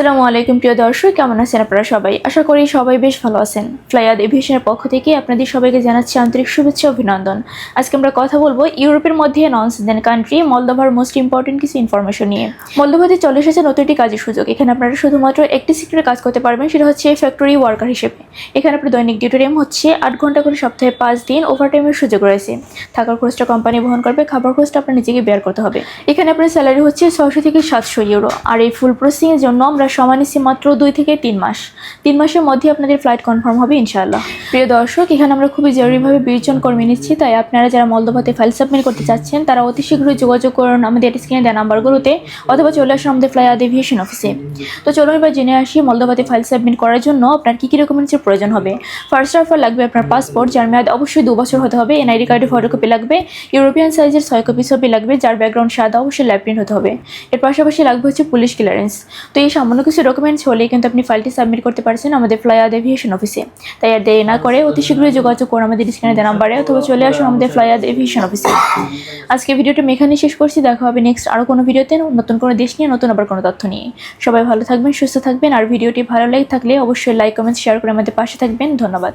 আসসালামু আলাইকুম প্রিয় দর্শক, কেমন আছেন আপনারা সবাই? আশা করি সবাই বেশ ভালো আছেন। ফ্লাইয়াদ এভিয়েশনের পক্ষ থেকে আপনাদের সবাইকে জানাচ্ছি আন্তরিক শুভেচ্ছা অভিনন্দন। আজকে আমরা কথা বলবো ইউরোপের মধ্যে নন সিটিজেন কান্ট্রি মলদোভার মোস্ট ইম্পর্টেন্ট কিছু ইনফরমেশন নিয়ে। মলদোভাতে চলে এসেছে নতুন একটি কাজের সুযোগ। এখানে আপনারা শুধুমাত্র একটি সেক্টরে কাজ করতে পারবেন, সেটা হচ্ছে ফ্যাক্টরি ওয়ার্কার হিসেবে। এখানে আপনার দৈনিক ডিউটি টাইম হচ্ছে 8 ঘন্টা করে, সপ্তাহে 5 দিন ওভারটাইমের সুযোগ রয়েছে। থাকার খরচটা কোম্পানি বহন করবে, খাবার খরচটা আপনার নিজেকে বের করতে হবে। এখানে আপনার স্যালারি হচ্ছে 600 থেকে 700 ইউরো। আর এই ফুল প্রসেসিংয়ের জন্য আমরা সময় নিচ্ছি মাত্র 2 থেকে 3 মাস। 3 মাসের মধ্যে আপনাদের ফ্লাইট কনফার্ম হবে ইনশাআল্লাহ। প্রিয় দর্শক, এখানে আমরা খুবই জরুরিভাবে 20 জন কর্মী নিচ্ছি, তাই আপনারা যারা মলদোভাতে ফাইল সাবমিট করতে চাচ্ছেন তারা অতি শীঘ্রই যোগাযোগ করুন আমাদের স্ক্রিনে দেওয়া নাম্বারগুলোতে, অথবা চলে আসুন আমাদের ফ্লাইয়াদ এভিয়েশন অফিসে। তো চলুন এবার জেনে আসি মলদোভাতে ফাইল সাবমিট করার জন্য আপনার কী ডকুমেন্টসের প্রয়োজন হবে। ফার্স্ট অফ অল লাগবে আপনার পাসপোর্ট, যার মেয়াদ অবশ্যই 2 বছর হতে হবে। এনআইডি কার্ডের ফটোকপি লাগবে। ইউরোপিয়ান সাইজের 6 কপি ছবি লাগবে, যার ব্যাকগ্রাউন্ড সাদা, অবশ্যই ল্যাব প্রিন্ট হতে হবে। এর পাশাপাশি লাগবে হচ্ছে পুলিশ ক্লিয়ারেন্স। তো এই সামান্য কিছু ডকুমেন্টস হলেই কিন্তু আপনি ফাইলটি সাবমিট করতে পারছেন আমাদের ফ্লাইয়াদ এভিয়েশন অফিসে। তাই আর দেরি না করে অতি শীঘ্রই যোগাযোগ করুন আমাদের স্ক্রিনে দেওয়া নাম্বারে, অথবা চলে আসুন আমাদের ফ্লাইয়াদ এভিয়েশন অফিসে। আজকে ভিডিওটা আমি এখানেই শেষ করছি। দেখা হবে নেক্সট আরও কোনো ভিডিওতে, নতুন কোনো দেশ নিয়ে, নতুন আবার কোনো তথ্য নিয়ে। সবাই ভালো থাকবেন, সুস্থ থাকবেন। আর ভিডিওটি ভালো লেগে থাকলে অবশ্যই লাইক, কমেন্ট, শেয়ার করে আমাদের পাশে থাকবেন। ধন্যবাদ।